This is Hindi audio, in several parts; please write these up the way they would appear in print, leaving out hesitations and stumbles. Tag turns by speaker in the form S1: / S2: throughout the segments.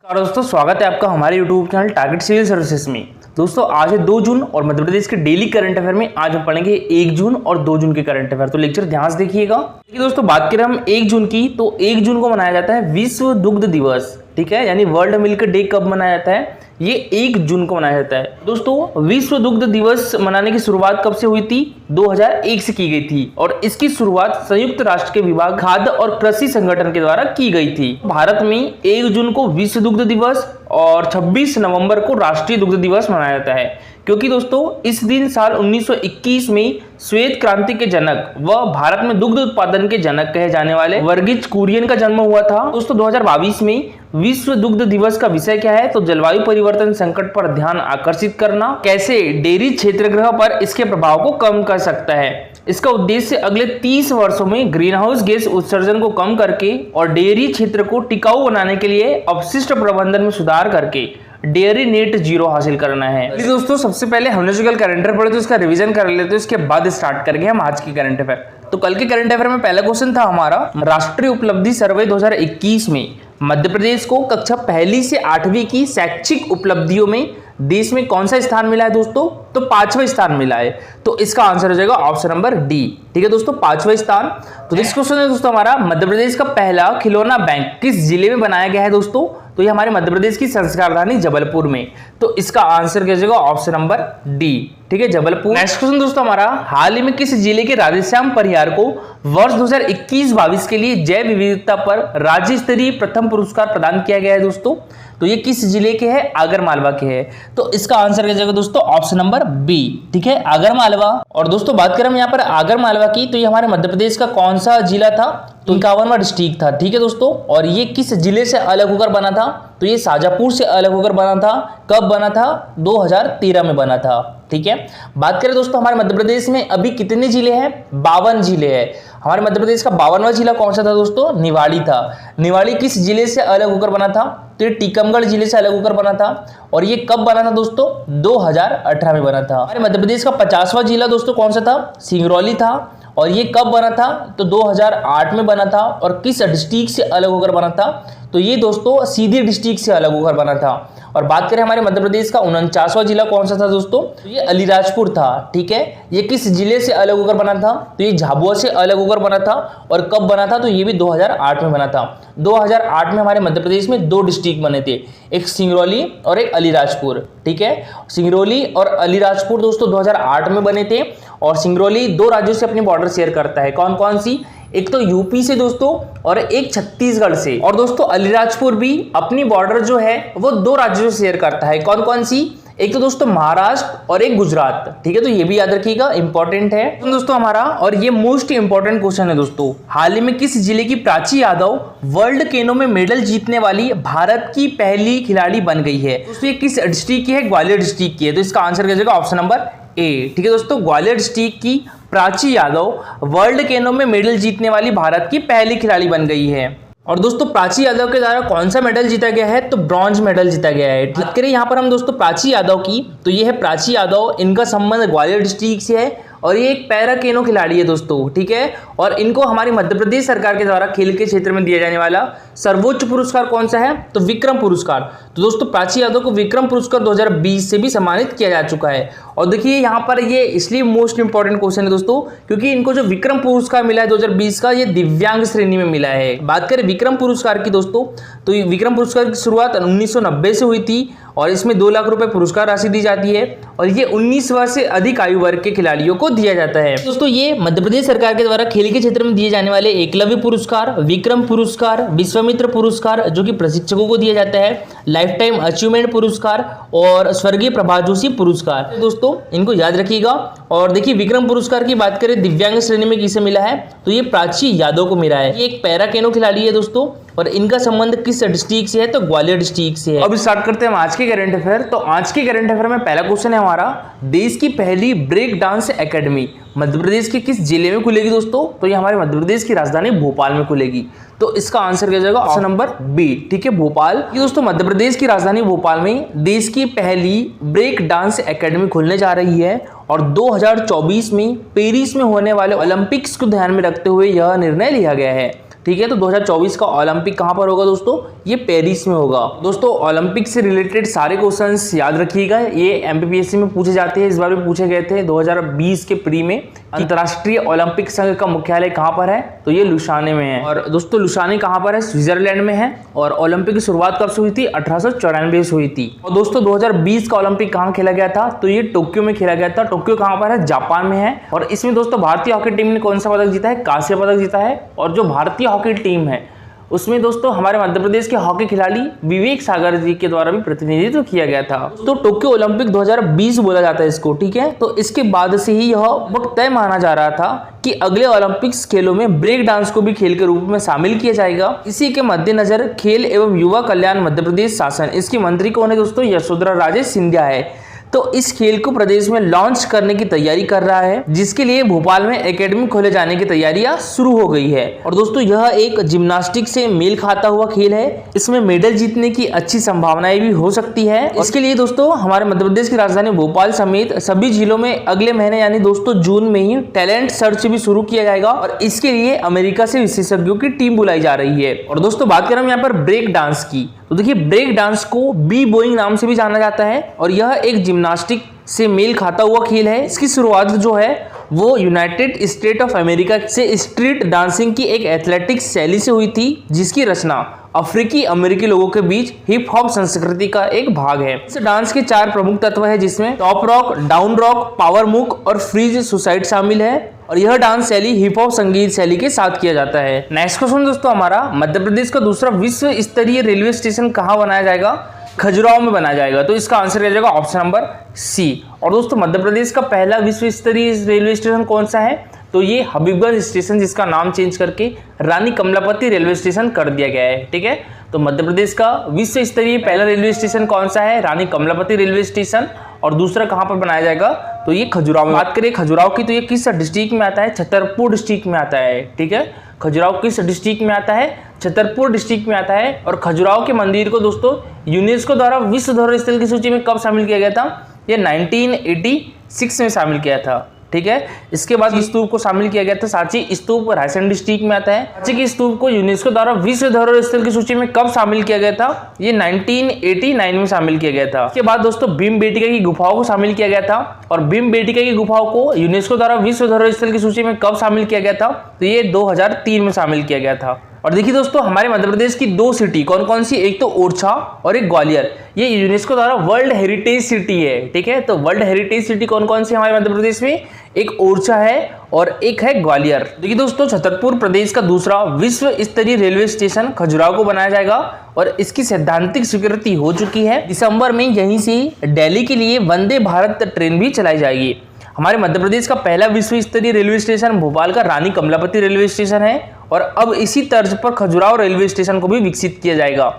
S1: नमस्कार दोस्तों, स्वागत है आपका हमारे YouTube channel target civil services में। दोस्तों आज है 2 जून और मध्य प्रदेश के डेली करंट अफेयर में आज हम पढ़ेंगे 1 जून और 2 जून के करंट अफेयर। तो लेक्चर ध्यान से देखिएगा। देखिए दोस्तों, बात करें हम 1 जून की, तो 1 जून को मनाया जाता है विश्व दुग्ध दिवस। ठीक है, यानी वर्ल्ड मिल्क डे कब मनाया जाता है? ये 1 जून को मनाया जाता है। दोस्तों विश्व दुग्ध दिवस मनाने की शुरुआत कब से हुई थी? 2001 से की गई थी और इसकी शुरुआत संयुक्त राष्ट्र के विभाग खाद्य और कृषि संगठन के द्वारा की गई थी। भारत में 1 जून को विश्व दुग्ध दिवस और 26 नवंबर को राष्ट्रीय दुग्ध दिवस मनाया जाता है, क्योंकि दोस्तों इस दिन साल 1921 में श्वेत क्रांति के जनक व भारत में दुग्ध उत्पादन के जनक कहे जाने वाले वर्गीज कुरियन का जन्म हुआ था। दोस्तों 2022 में विश्व दुग्ध दिवस का विषय क्या है? तो जलवायु परिवर्तन संकट पर ध्यान आकर्षित करना, कैसे डेयरी क्षेत्रगृह पर इसके प्रभाव को कम कर सकता है। इसका उद्देश्य अगले 30 वर्षों में ग्रीन हाउस गैस उत्सर्जन को कम करके और डेयरी क्षेत्र को टिकाऊ बनाने के लिए अपशिष्ट प्रबंधन में सुधार करके डेयरी नेट जीरो हासिल करना है। दोस्तों सबसे पहले हमने जो कल करंट अफेयर पढ़े तो उसका रिवीजन कर लेते हैं, उसके बाद स्टार्ट करेंगे हम आज की करंट अफेयर। तो कल के करंट अफेयर में पहला क्वेश्चन था हमारा, राष्ट्रीय उपलब्धि सर्वे 2021 में मध्य प्रदेश को कक्षा 1 से 8वीं की शैक्षिक उपलब्धियों में देश में कौन सा स्थान मिला है दोस्तों? तो 5वां स्थान मिला है। तो इसका आंसर हो जाएगा ऑप्शन नंबर डी। ठीक है दोस्तों, 5वां स्थान। तो नेक्स्ट क्वेश्चन है दोस्तों हमारा, मध्य प्रदेश का पहला खिलौना बैंक किस जिले में बनाया गया है दोस्तों? तो ये हमारे मध्य प्रदेश की संस्कार राजधानी जबलपुर में। तो इसका आंसर क्या हो जाएगा? Option number D. ठीक है, जबलपुर। नेक्स्ट क्वेश्चन दोस्तों हमारा, हाल ही में किस जिले के राधेश्याम परिहार को वर्ष 2021-22 के लिए जैव विविधता पर राज्य स्तरीय प्रथम पुरस्कार प्रदान किया गया है दोस्तों? तो ये किस जिले के है? आगरमालवा के है। तो इसका आंसर क्या जाएगा दोस्तों? Option number B. ठीक है, आगरमालवा। और दोस्तों बात करें हम यहाँ पर आगरमालवा की, तो ये हमारे मध्य प्रदेश का कौन सा जिला था? तो 51वां डिस्ट्रिक्ट था। ठीक है दोस्तों, और ये किस जिले से अलग होकर बना था? तो ये शाजापुर से अलग होकर बना था। कब बना था? 2013 में बना था। ठीक है, बात करें दोस्तों हमारे मध्य प्रदेश में अभी कितने जिले हैं? 52 जिले हैं। हमारे मध्य प्रदेश का 52वां जिला कौन सा था दोस्तों? निवाड़ी था। निवाड़ी किस जिले से अलग होकर बना था? तो ये टीकमगढ़ जिले से अलग होकर बना था। और ये कब बना था दोस्तों? 2018 में बना था। हमारे मध्य प्रदेश का 50वां जिला दोस्तों कौन सा था? सिंगरौली था। और ये कब बना था? तो 2008 में बना था। और किस डिस्ट्रिक्ट से अलग होकर बना था? तो ये दोस्तों सीधी डिस्ट्रिक्ट से अलग होकर बना था। और बात करें हमारे मध्य प्रदेश का 49वां जिला कौन सा था दोस्तों? तो ये अलीराजपुर था। ठीक है, ये किस जिले से अलग होकर बना था? तो ये झाबुआ से अलग होकर बना था। और कब बना था? तो ये भी 2008 में बना था। 2008 में हमारे मध्य प्रदेश में 2 डिस्ट्रिक्ट बने थे, एक सिंगरौली और एक अलीराजपुर। ठीक है, सिंगरौली और अलीराजपुर दोस्तों 2008 में बने थे। और सिंगरौली 2 राज्यों से अपनी बॉर्डर शेयर करता है। कौन कौन सी? एक तो यूपी से दोस्तों और एक छत्तीसगढ़ से। और दोस्तों अलीराजपुर भी अपनी बॉर्डर जो है वो 2 राज्यों से शेयर करता है। कौन कौन सी? एक तो दोस्तों महाराष्ट्र और एक गुजरात। ठीक है, तो ये भी याद रखिएगा, इंपॉर्टेंट है तो दोस्तों हमारा। और ये मोस्ट इंपॉर्टेंट क्वेश्चन है दोस्तों, हाल ही में किस जिले की प्राची यादव वर्ल्ड केनो में मेडल जीतने वाली भारत की पहली खिलाड़ी बन गई है? दोस्तों ये किस डिस्ट्रिक्ट की है? ग्वालियर डिस्ट्रिक्ट की है। तो इसका आंसर क्या जाएगा? Option number A. ठीक है दोस्तों, ग्वालियर डिस्ट्रिक्ट की प्राची यादव वर्ल्ड केनो में मेडल जीतने वाली भारत की पहली खिलाड़ी बन गई है। और दोस्तों प्राची यादव के द्वारा कौन सा मेडल जीता गया है? तो ब्रॉन्ज मेडल जीता गया है। बात करें यहाँ पर हम दोस्तों प्राची यादव की, तो ये है प्राची यादव, इनका संबंध ग्वालियर डिस्ट्रिक्ट से है और ये एक पैरा केनो खिलाड़ी है दोस्तों। ठीक है, और इनको हमारी मध्य प्रदेश सरकार के द्वारा खेल के क्षेत्र में दिया जाने वाला सर्वोच्च पुरस्कार कौन सा है? तो विक्रम पुरस्कार। तो दोस्तों प्राची यादव को विक्रम पुरस्कार 2020 से भी सम्मानित किया जा चुका है। और देखिए यहाँ पर ये इसलिए मोस्ट इंपॉर्टेंट क्वेश्चन है दोस्तों, क्योंकि इनको जो विक्रम पुरस्कार मिला है 2020 का, ये दिव्यांग श्रेणी में मिला है। बात करें विक्रम पुरस्कार की दोस्तों, तो ये विक्रम पुरस्कार की शुरुआत 1990 से हुई थी और इसमें 2 लाख रुपए पुरस्कार राशि दी जाती है और ये 19 वर्ष से अधिक आयु वर्ग के खिलाड़ियों को दिया जाता है। दोस्तों ये मध्य प्रदेश सरकार के द्वारा खेल के क्षेत्र में दिए जाने वाले एकलव्य पुरस्कार, विक्रम पुरस्कार, विश्वामित्र पुरस्कार जो कि प्रशिक्षकों को दिया जाता है, लाइफ टाइम अचीवमेंट पुरस्कार और स्वर्गीय प्रभा जोशी पुरस्कार। दोस्तों इनको याद रखिएगा। और देखिए विक्रम पुरस्कार की बात करें दिव्यांग श्रेणी में किसे मिला है? तो ये प्राची यादव को मिला है। ये एक पैरा केनो खिलाड़ी है दोस्तों और इनका संबंध किस डिस्ट्रिक्ट से है? तो ग्वालियर डिस्ट्रिक्ट से है। अब स्टार्ट करते हैं हम आज के करंट अफेयर। तो आज के करंट अफेयर में पहला क्वेश्चन है हमारा, देश की पहली break dance academy Madhya Pradesh के किस जिले में खुलेगी दोस्तों? तो ये हमारे मध्य प्रदेश की राजधानी भोपाल में खुलेगी। तो इसका आंसर क्या जाएगा? Option number B. ठीक है, भोपाल। ये दोस्तों मध्य प्रदेश की राजधानी भोपाल में देश की पहली ब्रेक डांस एकेडमी खुलने जा रही है और 2024 में पेरिस में होने वाले ओलंपिक्स को ध्यान में रखते हुए यह निर्णय लिया गया है। ठीक है। तो 2024 का ओलंपिक कहाँ पर होगा दोस्तों, ये पेरिस में होगा। दोस्तों ओलंपिक से रिलेटेड सारे क्वेश्चंस याद रखिएगा, ये एमपीपीएससी में पूछे जाते हैं। इस बार भी पूछे गए थे 2020 के प्री में। अंतर्राष्ट्रीय ओलंपिक संघ का मुख्यालय कहाँ पर है, तो ये लुसाने में है। और दोस्तों लुसाने कहाँ पर है, स्विट्जरलैंड में है। और ओलंपिक की शुरुआत कब से हुई थी, 1894 से हुई थी। और दोस्तों 2020 का ओलंपिक कहाँ खेला गया था, तो ये टोक्यो में खेला गया था। टोक्यो कहाँ पर है, जापान में है। और इसमें दोस्तों भारतीय हॉकी टीम ने कौन सा पदक जीता है, कांस्य पदक जीता है। और जो भारतीय हॉकी टीम है उसमें दोस्तों हमारे मध्य प्रदेश के हॉकी खिलाड़ी विवेक सागर जी के द्वारा भी प्रतिनिधित्व किया गया था। तो टोक्यो ओलंपिक 2020 बोला जाता है इसको, ठीक है। तो इसके बाद से ही यह वक्त तय माना जा रहा था कि अगले ओलंपिक्स खेलों में ब्रेक डांस को भी खेल के रूप में शामिल किया जाएगा। इसी के मद्देनजर खेल एवं युवा कल्याण मध्य प्रदेश शासन, इसकी मंत्री कौन है दोस्तों, यशोधरा राजे सिंधिया है। तो इस खेल को प्रदेश में लॉन्च करने की तैयारी कर रहा है, जिसके लिए भोपाल में एकेडमी खोले जाने की तैयारियां शुरू हो गई है। और दोस्तों यह एक जिम्नास्टिक से मेल खाता हुआ खेल है। इसमें मेडल जीतने की अच्छी संभावनाएं भी हो सकती है। इसके लिए दोस्तों हमारे मध्य प्रदेश की राजधानी भोपाल समेत सभी जिलों में अगले महीने यानी दोस्तों जून में ही टैलेंट सर्च भी शुरू किया जाएगा। और इसके लिए अमेरिका से विशेषज्ञों की टीम बुलाई जा रही है। और दोस्तों बात करें हम यहाँ पर ब्रेक डांस की, तो देखिए ब्रेक डांस को बी बोइंग नाम से भी जाना जाता है। और यह एक जिम्नास्टिक से मेल खाता हुआ खेल है। इसकी शुरुआत जो है वो यूनाइटेड स्टेट ऑफ अमेरिका से स्ट्रीट डांसिंग की एक एथलेटिक्स शैली से हुई थी, जिसकी रचना अफ्रीकी अमेरिकी लोगों के बीच हिप हॉप संस्कृति का एक भाग है। इस डांस के 4 प्रमुख तत्व है, जिसमें top rock, down rock, power move और फ्रीज सुसाइड शामिल है। और यह डांस शैली हिप हॉप संगीत शैली के साथ किया जाता है। नेक्स्ट क्वेश्चन दोस्तों हमारा, मध्य प्रदेश का दूसरा विश्व स्तरीय रेलवे स्टेशन कहाँ बनाया जाएगा, खजुराहो में बनाया जाएगा। तो इसका आंसर हो जाएगा ऑप्शन नंबर सी। और दोस्तों मध्य प्रदेश का पहला विश्व स्तरीय रेलवे स्टेशन कौन सा है, तो ये हबीबगंज स्टेशन, जिसका नाम चेंज करके रानी कमलापति रेलवे स्टेशन कर दिया गया है, ठीक है। तो मध्य प्रदेश का विश्व स्तरीय पहला रेलवे स्टेशन कौन सा है, रानी कमलापति रेलवे स्टेशन। और दूसरा कहां पर बनाया जाएगा, तो ये खजुराहो में। बात करें खजुराहो की, तो ये किस डिस्ट्रिक्ट में आता है, छतरपुर डिस्ट्रिक्ट में आता है, ठीक है। खजुराहो किस डिस्ट्रिक्ट में आता है, छतरपुर डिस्ट्रिक्ट में आता है। और खजुराहो के मंदिर को दोस्तों यूनेस्को द्वारा विश्व धरोहर स्थल की सूची में कब शामिल किया गया था, ये 1986 में शामिल किया था, ठीक है। इसके बाद स्तूप को शामिल किया गया था, सांची स्तूप रायसेन डिस्ट्रिक्ट में आता है। सांची के स्तूप को यूनेस्को द्वारा विश्व धरोहर स्थल की सूची में कब शामिल किया गया था, ये 1989 में शामिल किया गया था। इसके बाद दोस्तों भीमबेटका की गुफाओं को शामिल किया गया था। और भीमबेटका की गुफाओं को यूनेस्को द्वारा विश्व धरोहर स्थल की सूची में कब शामिल किया गया था, तो ये 2003 में शामिल किया गया था। और देखिए दोस्तों हमारे मध्य प्रदेश की 2 सिटी कौन कौन सी, एक तो ओरछा और एक ग्वालियर, ये यूनेस्को द्वारा वर्ल्ड हेरिटेज सिटी है, ठीक है। तो वर्ल्ड हेरिटेज सिटी कौन कौन सी हमारे मध्य प्रदेश में, एक ओरछा है और एक है ग्वालियर। देखिए दोस्तों छतरपुर प्रदेश का दूसरा विश्व स्तरीय रेलवे स्टेशन खजुराहो को बनाया जाएगा। और इसकी सैद्धांतिक स्वीकृति हो चुकी है। दिसंबर में यहीं से दिल्ली के लिए वंदे भारत ट्रेन भी चलाई जाएगी। हमारे मध्य प्रदेश का पहला विश्व स्तरीय रेलवे स्टेशन भोपाल का रानी कमलापति रेलवे स्टेशन है। और अब इसी तर्ज पर खजुराहो रेलवे स्टेशन को भी विकसित किया जाएगा।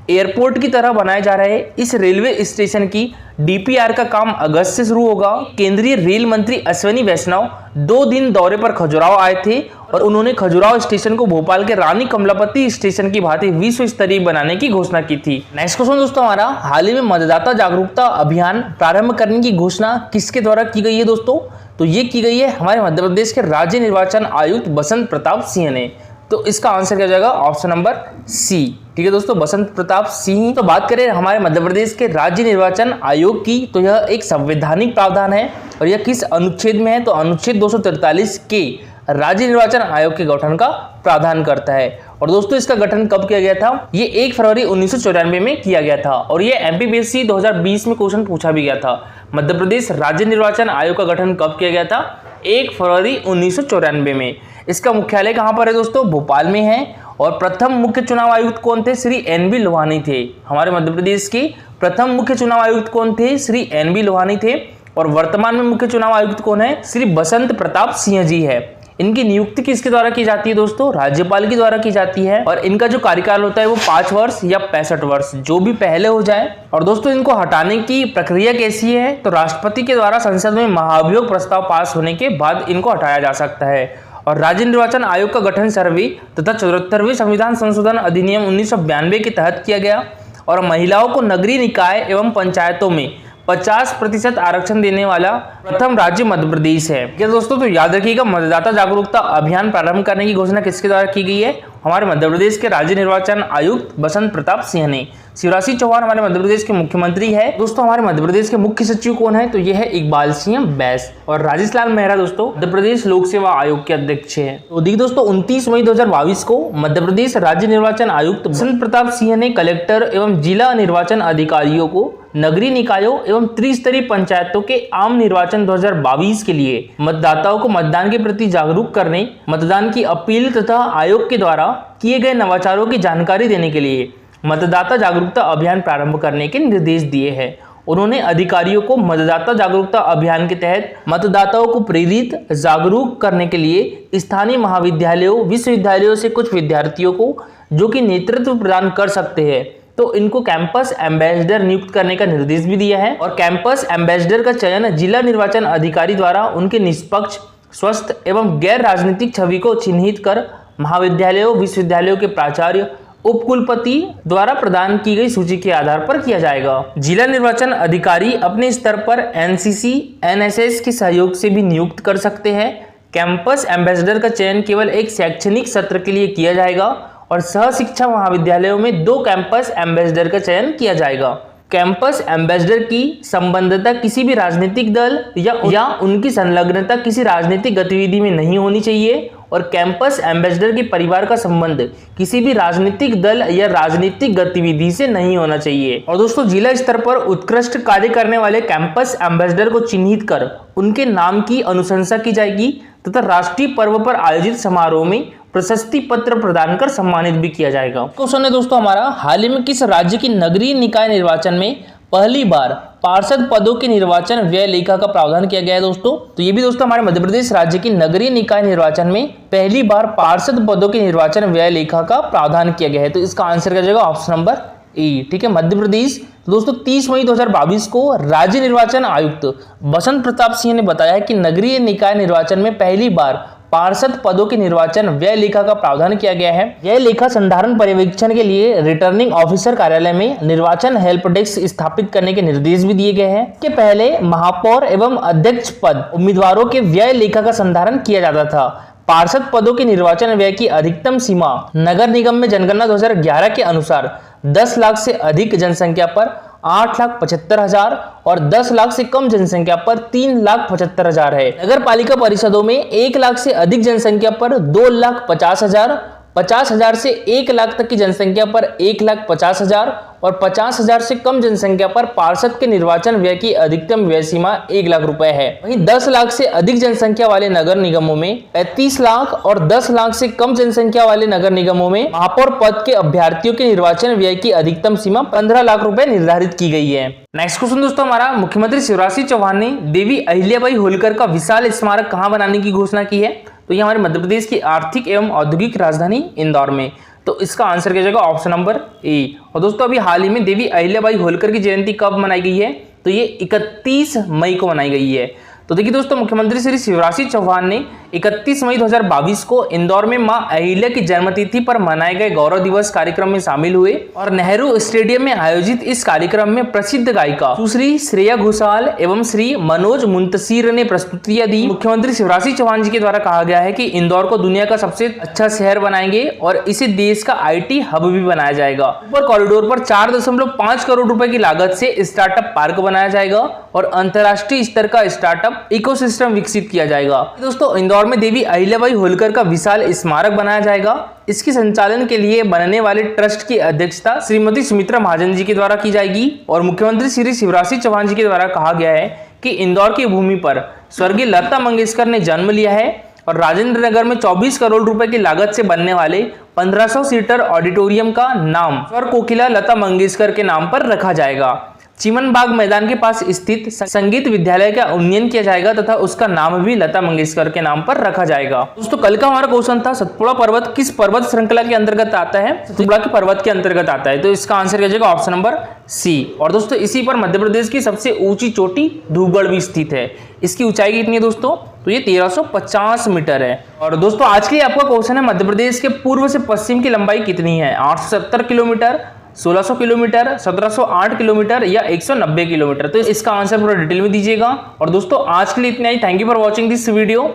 S1: एयरपोर्ट की तरह बनाए जा रहे इस रेलवे स्टेशन की डीपीआर का काम अगस्त से शुरू होगा। केंद्रीय रेल मंत्री अश्विनी वैष्णव 2 दिन दौरे पर खजुराहो आए थे और उन्होंने खजुराहो स्टेशन को भोपाल के रानी कमलापति स्टेशन की भांति विश्व स्तरीय बनाने की घोषणा की थी। नेक्स्ट क्वेश्चन दोस्तों हमारा, हाल ही में मतदाता जागरूकता अभियान प्रारंभ करने की घोषणा किसके द्वारा की गई है दोस्तों, तो ये की गई है हमारे मध्य प्रदेश के राज्य निर्वाचन आयुक्त बसंत प्रताप सिंह ने। तो इसका आंसर क्या हो जाएगा, ऑप्शन नंबर सी, ठीक है दोस्तों, बसंत प्रताप सिंह। तो बात करें हमारे मध्य प्रदेश के राज्य निर्वाचन आयोग की, तो यह एक संवैधानिक प्रावधान है। और यह किस अनुच्छेद में है, तो अनुच्छेद 243 के राज्य निर्वाचन आयोग के गठन का प्रावधान करता है। और दोस्तों इसका गठन कब किया गया था, ये 1 फरवरी 1994 में किया गया था। और ये एमपीपीएससी 2020 में क्वेश्चन पूछा भी गया था। मध्य प्रदेश राज्य निर्वाचन आयोग का गठन कब किया गया था, 1 फरवरी 1994 में। इसका मुख्यालय कहां पर है दोस्तों, भोपाल में है। और प्रथम मुख्य चुनाव आयुक्त कौन थे, श्री एन.बी. लोहानी थे। हमारे मध्य प्रदेश के प्रथम मुख्य चुनाव आयुक्त कौन थे, श्री एन.बी. लोहानी थे। और वर्तमान में मुख्य चुनाव आयुक्त कौन है, श्री बसंत प्रताप सिंह जी है। इनकी नियुक्ति किसके द्वारा की जाती है दोस्तों, राज्यपाल के द्वारा की जाती है। और इनका जो कार्यकाल होता है वो 5 वर्ष या 65 वर्ष, जो भी पहले हो जाए। और दोस्तों इनको हटाने की प्रक्रिया कैसी है, तो राष्ट्रपति के द्वारा संसद में महाभियोग प्रस्ताव पास होने के बाद इनको हटाया जा सकता है। और राज्य निर्वाचन आयोग का गठन 7वीं तथा 74वें संविधान संशोधन अधिनियम 1992 के तहत किया गया। और महिलाओं को नगरीय निकाय एवं पंचायतों में 50% आरक्षण देने वाला प्रथम राज्य मध्य प्रदेश है। क्या दोस्तों, तो याद रखिएगा, मतदाता जागरूकता अभियान प्रारंभ करने की घोषणा किसके द्वारा की गई है? हमारे मध्य प्रदेश के राज्य निर्वाचन आयुक्त बसंत प्रताप सिंह ने। शिवराज सिंह चौहान हमारे मध्य प्रदेश के मुख्यमंत्री है। दोस्तों, हमारे मध्य प्रदेश के मुख्य सचिव कौन है? तो यह है इकबाल सिंह बैस। और राजेश लाल मेहरा दोस्तों मध्य प्रदेश लोक सेवा आयोग के अध्यक्ष है। तो देखिए दोस्तों, 29 मई 2022 को मध्य प्रदेश राज्य निर्वाचन आयुक्त बसंत प्रताप सिंह ने कलेक्टर एवं जिला निर्वाचन अधिकारियों को नगरीय निकायों एवं त्रिस्तरीय पंचायतों के आम निर्वाचन 2022 के लिए मतदाताओं को मतदान के प्रति जागरूक करने, मतदान की अपील तथा आयोग के द्वारा किए गए नवाचारों की जानकारी देने के लिए मतदाता जागरूकता अभियान प्रारंभ करने के निर्देश दिए हैं। उन्होंने अधिकारियों को मतदाता जागरूकता अभियान के तहत मतदाताओं को प्रेरित जागरूक करने के लिए स्थानीय महाविद्यालयों, विश्वविद्यालयों से कुछ विद्यार्थियों को जो कि नेतृत्व प्रदान कर सकते हैं, तो इनको कैंपस एम्बेसडर नियुक्त करने का निर्देश भी दिया है। और कैंपस एम्बेसडर का चयन जिला निर्वाचन अधिकारी द्वारा उनके निष्पक्ष, स्वस्थ एवं गैर राजनीतिक छवि को चिन्हित कर महाविद्यालयों, विश्वविद्यालयों के प्राचार्य, उपकुलपति द्वारा प्रदान की गई सूची के आधार पर किया जाएगा। जिला निर्वाचन अधिकारी अपने स्तर पर एनसीसी, एनएसएस के सहयोग से भी नियुक्त कर सकते हैं। कैंपस एम्बेसडर का चयन केवल एक शैक्षणिक सत्र के लिए किया जाएगा और सह शिक्षा महाविद्यालयों में 2 कैंपस एम्बेसडर का चयन किया जाएगा। कैंपस एम्बेसडर की संबद्धता किसी भी राजनीतिक दल या उनकी संलग्नता किसी राजनीतिक गतिविधि में नहीं होनी चाहिए और कैंपस एम्बेसडर के परिवार का संबंध किसी भी राजनीतिक दल या राजनीतिक गतिविधि से नहीं होना चाहिए। और दोस्तों, जिला स्तर पर उत्कृष्ट कार्य करने वाले कैंपस एम्बेसडर को चिन्हित कर उनके नाम की अनुशंसा की जाएगी तथा राष्ट्रीय पर्व पर आयोजित समारोह में प्रशस्ति पत्र प्रदान कर सम्मानित भी किया जाएगा। क्वेश्चन है दोस्तों हमारा, हाल ही में किस राज्य की नगरीय निकाय निर्वाचन में पहली बार पार्षद पदों के निर्वाचन व्यय लेखा का प्रावधान किया गया है? दोस्तों, तो ये भी दोस्तों हमारे मध्य प्रदेश राज्य की नगरीय निकाय निर्वाचन में पहली बार पार्षद पदों के निर्वाचन व्यय लेखा का प्रावधान किया गया है। तो इसका आंसर क्या जाएगा? Option number A. ठीक है, मध्य प्रदेश। दोस्तों, 30 मई 2022 को राज्य निर्वाचन आयुक्त बसंत प्रताप सिंह ने बताया कि नगरीय निकाय निर्वाचन में पहली बार पार्षद पदों के निर्वाचन व्यय लेखा का प्रावधान किया गया है। व्यय लेखा संधारण पर्यवेक्षण के लिए रिटर्निंग ऑफिसर कार्यालय में निर्वाचन हेल्प डेस्क स्थापित करने के निर्देश भी दिए गए हैं। के पहले महापौर एवं अध्यक्ष पद उम्मीदवारों के व्यय लेखा का संधारण किया जाता था। पार्षद पदों के निर्वाचन व्यय की अधिकतम सीमा नगर निगम में जनगणना 2011 के अनुसार 10 लाख से अधिक जनसंख्या पर 8,75,000 और 10 लाख से कम जनसंख्या पर 3,75,000 है। नगर पालिका परिषदों में 1 लाख से अधिक जनसंख्या पर 2,50,000, 50,000 से 1 लाख तक की जनसंख्या पर 1,50,000 और 50,000 से कम जनसंख्या पर पार्षद के निर्वाचन व्यय की अधिकतम व्यय सीमा 1 लाख रुपए है। वहीं 10 लाख से अधिक जनसंख्या वाले नगर निगमों में 35 लाख और 10 लाख से कम जनसंख्या वाले नगर निगमों में महापौर पद के अभ्यर्थियों के निर्वाचन व्यय की अधिकतम सीमा 15 लाख रुपए निर्धारित की गई है। नेक्स्ट क्वेश्चन दोस्तों हमारा, मुख्यमंत्री शिवराज सिंह चौहान ने देवी अहिल्याबाई होलकर का विशाल स्मारक कहाँ बनाने की घोषणा की है? तो ये हमारे मध्य प्रदेश की आर्थिक एवं औद्योगिक राजधानी इंदौर में। तो इसका आंसर क्या जाएगा? Option number A. और दोस्तों, अभी हाल ही में देवी अहिल्याबाई होलकर की जयंती कब मनाई गई है? तो ये 31 मई को मनाई गई है। तो देखिए दोस्तों, मुख्यमंत्री श्री शिवराज सिंह चौहान ने 31 मई 2022 को इंदौर में मां अहिल्या की जन्मतिथि पर मनाए गए गौरव दिवस कार्यक्रम में शामिल हुए और नेहरू स्टेडियम में आयोजित इस कार्यक्रम में प्रसिद्ध गायिका सुश्री श्रेया घोषाल एवं श्री मनोज मुंतशिर ने प्रस्तुतियां दी। मुख्यमंत्री शिवराज सिंह चौहान जी के द्वारा कहा गया है कि इंदौर को दुनिया का सबसे अच्छा शहर बनाएंगे और इसे देश का IT हब भी बनाया जाएगा। ऊपर कॉरिडोर पर 4.5 करोड़ रुपए की लागत से स्टार्टअप पार्क बनाया जाएगा और अंतर्राष्ट्रीय स्तर का स्टार्टअप इकोसिस्टम विकसित किया जाएगा। दोस्तों, इंदौर में देवी अहिल्याबाई होलकर का विशाल स्मारक बनाया जाएगा। इसके संचालन के लिए बनने वाले ट्रस्ट की अध्यक्षता श्रीमती सुमित्रा महाजन जी के द्वारा की जाएगी और मुख्यमंत्री श्री शिवराज सिंह चौहान जी के द्वारा कहा गया है कि इंदौर की भूमि पर स्वर्गीय लता मंगेशकर ने जन्म लिया है और राजेंद्र नगर में 24 करोड़ रुपए की लागत से बनने वाले 1500 सीटर ऑडिटोरियम का नाम स्वर कोकिला लता मंगेशकर के नाम पर रखा जाएगा। चिमन बाग मैदान के पास स्थित संगीत विद्यालय का उन्नयन किया जाएगा तथा उसका नाम भी लता मंगेशकर के नाम पर रखा जाएगा। दोस्तों, कल का हमारा क्वेश्चन था सतपुड़ा पर्वत किस पर्वत श्रृंखला के अंतर्गत आता है? सतपुड़ा के पर्वत के अंतर्गत आता है। तो इसका आंसर क्या जाएगा? Option number C. और दोस्तों, इसी पर मध्य प्रदेश की सबसे ऊंची चोटी धूपगढ़ भी स्थित है। इसकी ऊंचाई कितनी है दोस्तों? तो ये 1350 मीटर है। और दोस्तों, आज के लिए आपका क्वेश्चन है मध्य प्रदेश के पूर्व से पश्चिम की लंबाई कितनी है? 870 किलोमीटर, 1600 किलोमीटर, 1708 किलोमीटर या 190 किलोमीटर। तो इसका आंसर पूरा डिटेल में दीजिएगा। और दोस्तों आज के लिए इतना ही। Thank you for watching this video.